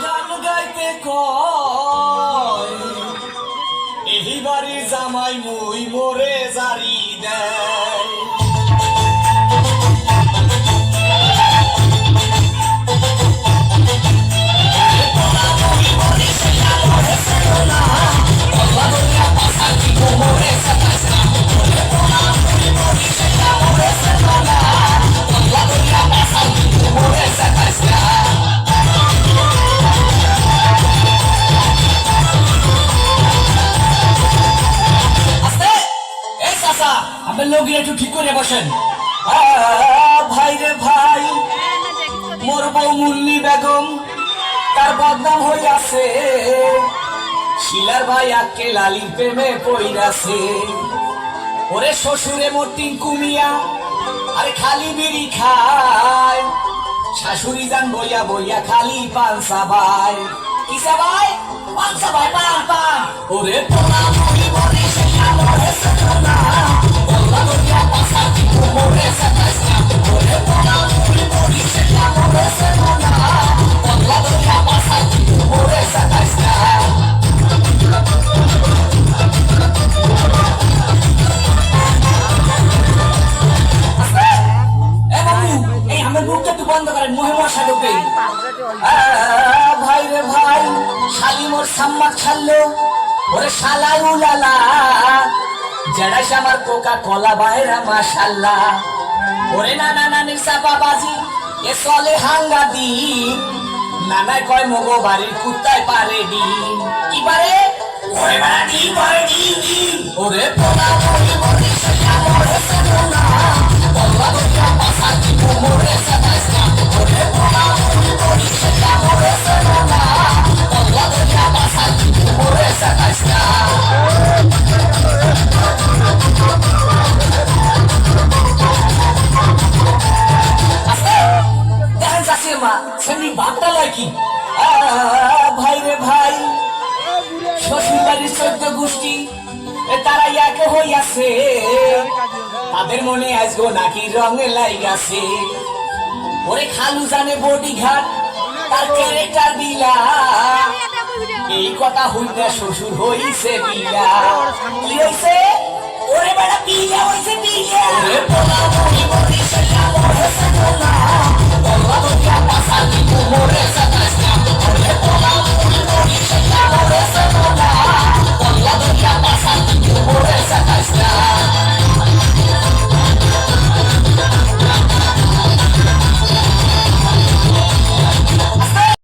গান গাইতে কয় এই বাড়ির জামাই মুই মোরে জারি দেয়। লোকের একটু ঠিক করে বসেন। ভাই রে ভাই, মোর বউ মুন্নি বেগম তার বদনাম হইয়াছে, শিলার ভাই আকে লালির প্রেমে পইরাছে। ওরে শ্বশুরে মোর টিঙ্কু মিয়া আরে খালি বিড়ি খায়, শাশুড়ি যান বইয়া বইয়া খালি পান সাবাই। কি সাবাই? পান সাবাই, পান পান। ওরে পোনা মুড়ি বড়ি শিলা মরে সজনা, বল্লা দরিয়া পাশা টিঙ্কু মরে সাতাইসা। ওরে পোনা মুড়ি বড়ি শিলা মরে সজনা, বল্লা দরিয়া পাশা টিঙ্কু মরে সাতাইসা। বন্ধ করেন, মুহে মশা ঢুকে। ভাই রে ভাই, শালি মোর সাম্মাক ছাড়লো, ওরে শালা উলালা জেড়াইছে আমার কোকা কলা বাইরা মাশাল্লাহ। ওরে নানা নানির চাপা বাজি এ চলে হাঙ্গা দিন, নানায় কয় মগো বাড়ির কুত্তায় পারে ডিম। কি পারে? ওরে বাড়া ডিম পারে ডিম। ওরে পোলা মরে মরে সেটা মরে সেটা বল্লা দরিয়া পাশা টিঙ্কু মরে সাতাইসা। ওরে পোলা মরে মরে সেটা মরে সেটা বল্লা দরিয়া পাশা টিঙ্কু মরে সাতাইসা। দেখেন চাষির মা সেমনি ভাবটা লয় কি? ভাই রে ভাই, শ্বশুর বাড়ির 14 গোষ্ঠী তারা একে হইয়াছে, তাদের মনে আজগো নাকি রঙে লাইগাছে। ওরে খালু জানে বডি ঘাট তার ক্যারেক্টার দিলা, এই কথা হইনা শ্বশুর হইছে বিলা। কি হইছে? ওরে বেটা বিলা হইছে বিলা। ওরে পোলা মুড়ি মুড়ি সেটা মরে সেটা বল্লা দরিয়া পাশা টিঙ্কু মরে